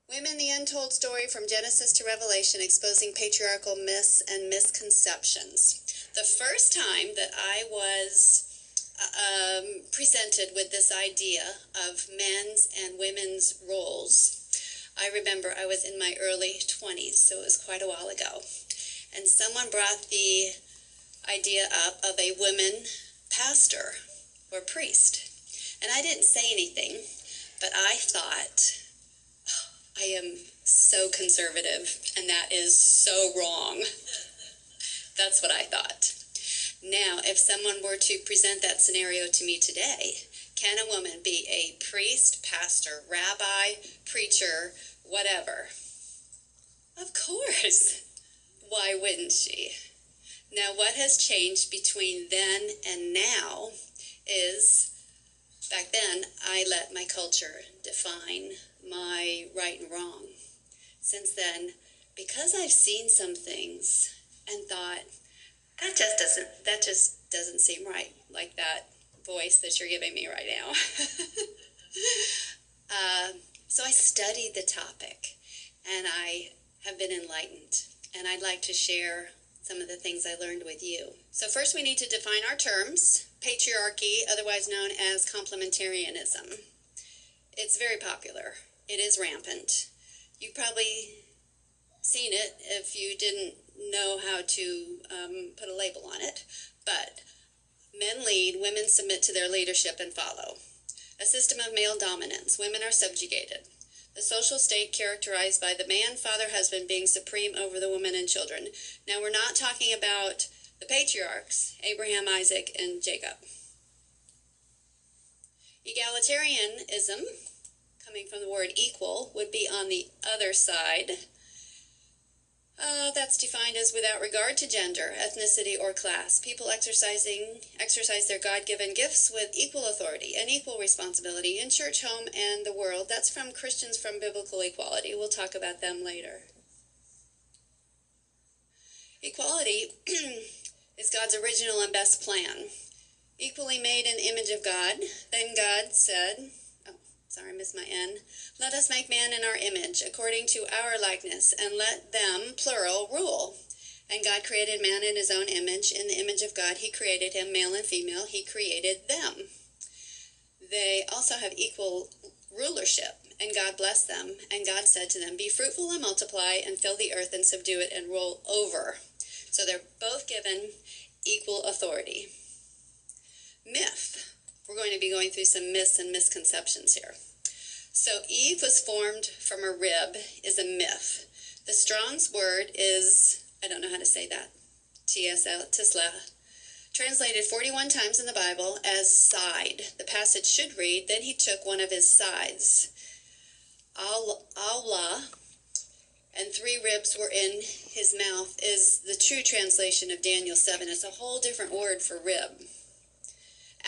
Women, the Untold Story from Genesis to Revelation, exposing patriarchal myths and misconceptions. The first time that I was presented with this idea of men's and women's roles, I remember I was in my early 20s, so it was quite a while ago. And someone brought the idea up of a woman pastor or priest. And I didn't say anything, but I thought, I am so conservative, and that is so wrong. That's what I thought. Now, if someone were to present that scenario to me today, can a woman be a priest, pastor, rabbi, preacher, whatever? Of course. Why wouldn't she? Now, what has changed between then and now is, back then, I let my culture define my right and wrong. Since then, because I've seen some things and thought, that just doesn't seem right, like that voice that you're giving me right now. So I studied the topic, and I have been enlightened, and I'd like to share some of the things I learned with you. So first we need to define our terms. Patriarchy, otherwise known as complementarianism. It's very popular. It is rampant. You've probably seen it if you didn't know how to put a label on it. But men lead, women submit to their leadership and follow. A system of male dominance. Women are subjugated. The social state characterized by the man, father, husband being supreme over the woman and children. Now, we're not talking about the patriarchs, Abraham, Isaac, and Jacob. Egalitarianism, coming from the word equal, would be on the other side. That's defined as without regard to gender, ethnicity, or class. People exercise their God-given gifts with equal authority and equal responsibility in church, home, and the world. That's from Christians from Biblical Equality. We'll talk about them later. Equality is God's original and best plan. Equally made in the image of God. Then God said, I missed my N. Let us make man in our image, according to our likeness, and let them, plural, rule. And God created man in his own image. In the image of God, he created him, male and female. He created them. They also have equal rulership, and God blessed them. And God said to them, be fruitful and multiply, and fill the earth and subdue it and rule over. So they're both given equal authority. Myth. We're going to be going through some myths and misconceptions here. So Eve was formed from a rib is a myth. The Strong's word is, I don't know how to say that, Tisla, translated 41 times in the Bible as side. The passage should read, then he took one of his sides. Allah, and 3 ribs were in his mouth is the true translation of Daniel 7. It's a whole different word for rib.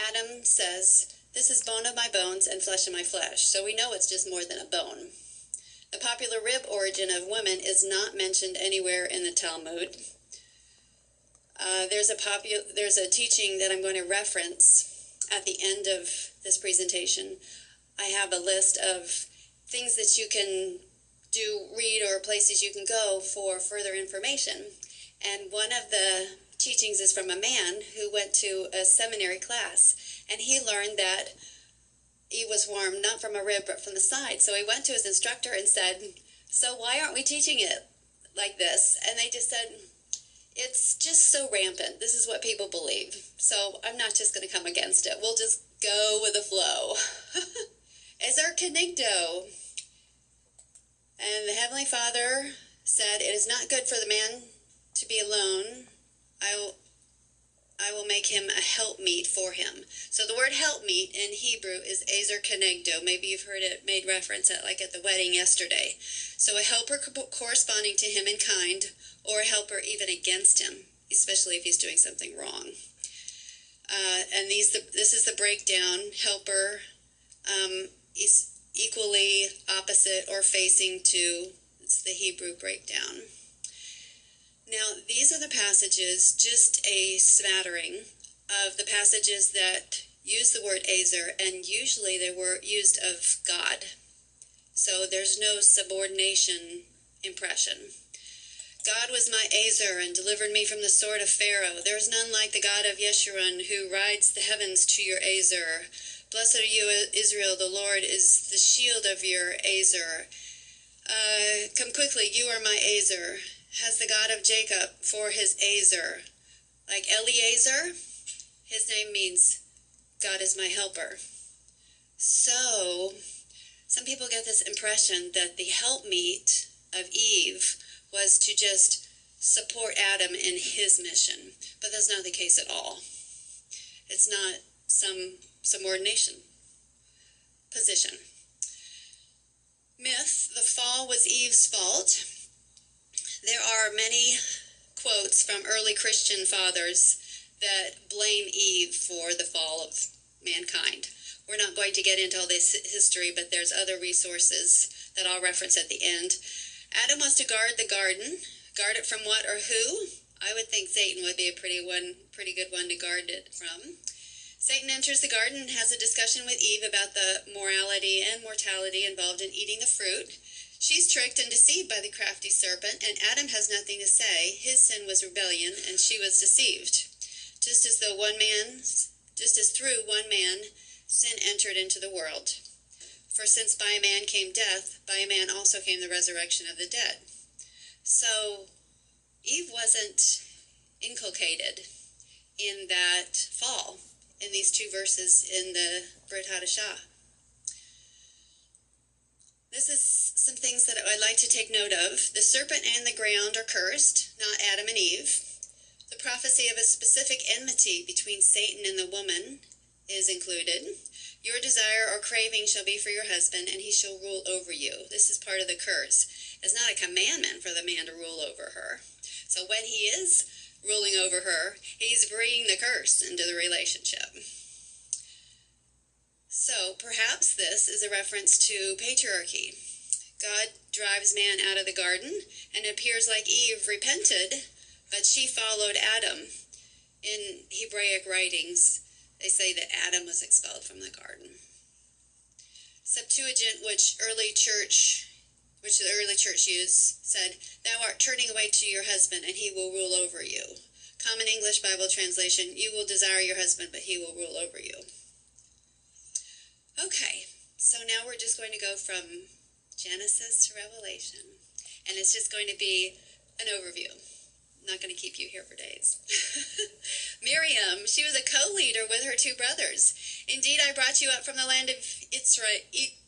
Adam says, this is bone of my bones and flesh of my flesh. So we know it's just more than a bone. The popular rib origin of women is not mentioned anywhere in the Talmud. There's a teaching that I'm going to reference at the end of this presentation. I have a list of things that you can read, or places you can go for further information. And one of the teachings is from a man who went to a seminary class, and he learned that Eve was formed not from a rib but from the side. So he went to his instructor and said, so why aren't we teaching it like this? And they just said, it's just so rampant. This is what people believe. So I'm not just going to come against it. We'll just go with the flow. Ezer Kenigdo. And the Heavenly Father said, it is not good for the man to be alone. I will make him a helpmeet for him. So the word helpmeet in Hebrew is Ezer Kenegdo. Maybe you've heard it made reference at the wedding yesterday. So a helper corresponding to him in kind, or a helper even against him, especially if he's doing something wrong. And this is the breakdown. Helper is equally opposite or facing to. It's the Hebrew breakdown. Now, these are the passages, just a smattering of the passages that use the word Ezer, and usually they were used of God. So there's no subordination impression. God was my Azer and delivered me from the sword of Pharaoh. There is none like the God of Yeshurun, who rides the heavens to your Azer. Blessed are you, Israel, the Lord is the shield of your Azer. Come quickly, you are my Azer. Has the God of Jacob for his Azer. Like Eliezer, his name means God is my helper. So, some people get this impression that the helpmeet of Eve was to just support Adam in his mission. But that's not the case at all. It's not some subordination position. Myth, the fall was Eve's fault. There are many quotes from early Christian fathers that blame Eve for the fall of mankind. We're not going to get into all this history, but there's other resources that I'll reference at the end. Adam was to guard the garden. Guard it from what or who? I would think Satan would be a pretty good one to guard it from. Satan enters the garden and has a discussion with Eve about the morality and mortality involved in eating the fruit. She's tricked and deceived by the crafty serpent, and Adam has nothing to say. His sin was rebellion, and she was deceived. Just as through one man, sin entered into the world. For since by a man came death, by a man also came the resurrection of the dead. So Eve wasn't inculcated in that fall, in these two verses in the Brit Hadashah. This is some things that I'd like to take note of. The serpent and the ground are cursed, not Adam and Eve. The prophecy of a specific enmity between Satan and the woman is included. Your desire or craving shall be for your husband, and he shall rule over you. This is part of the curse. It's not a commandment for the man to rule over her. So when he is ruling over her, he's bringing the curse into the relationship. So perhaps this is a reference to patriarchy. God drives man out of the garden, and it appears like Eve repented, but she followed Adam. In Hebraic writings, they say that Adam was expelled from the garden. Septuagint, which the early church used, said, "Thou art turning away to your husband, and he will rule over you." Common English Bible translation, "You will desire your husband, but he will rule over you." Okay, so now we're just going to go from Genesis to Revelation, and it's just going to be an overview. I'm not going to keep you here for days. Miriam, she was a co-leader with her two brothers. "Indeed, I brought you up from the land of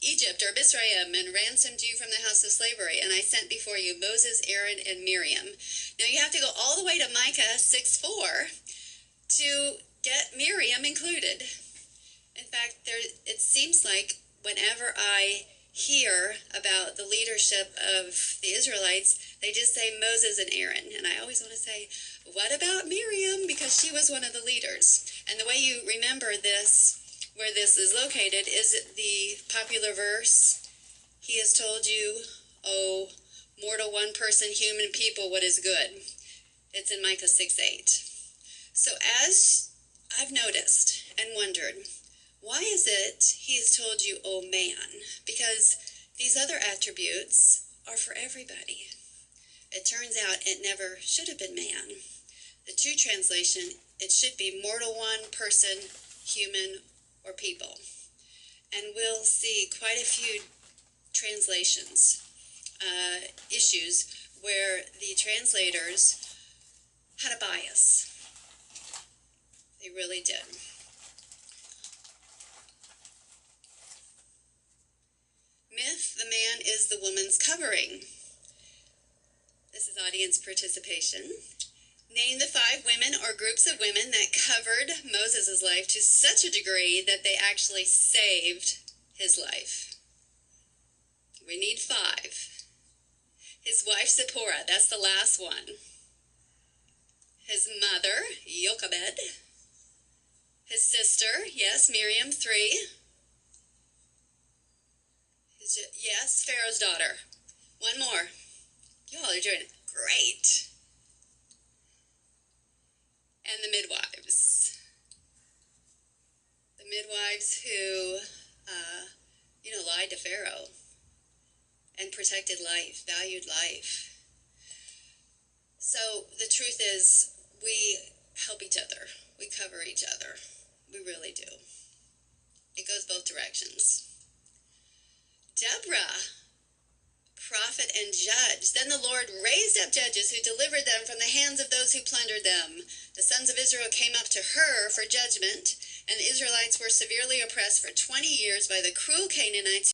Egypt, or Mizraim, and ransomed you from the house of slavery, and I sent before you Moses, Aaron, and Miriam." Now you have to go all the way to Micah 6:4 to get Miriam included. In fact, it seems like whenever I hear about the leadership of the Israelites, they just say Moses and Aaron. And I always want to say, what about Miriam? Because she was one of the leaders. And the way you remember this, where this is located, is the popular verse, "He has told you, O mortal one person, human people, what is good." It's in Micah 6:8. So as I've noticed and wondered, why is it he has told you, "O man"? Because these other attributes are for everybody. It turns out it never should have been man. The true translation, it should be mortal one, person, human, or people. And we'll see quite a few translations, issues, where the translators had a bias. They really did. Myth, the man is the woman's covering. This is audience participation. Name the 5 women or groups of women that covered Moses' life to such a degree that they actually saved his life. We need 5. His wife Zipporah, that's the last one. His mother, Jochebed. His sister, yes, Miriam, 3. Yes, Pharaoh's daughter. One more. You all are doing great. And the midwives. The midwives who, lied to Pharaoh. and protected life, valued life. So the truth is, we help each other. We cover each other. We really do. It goes both directions. Deborah, prophet and judge. Then the Lord raised up judges who delivered them from the hands of those who plundered them. The sons of Israel came up to her for judgment, and the Israelites were severely oppressed for 20 years by the cruel Canaanites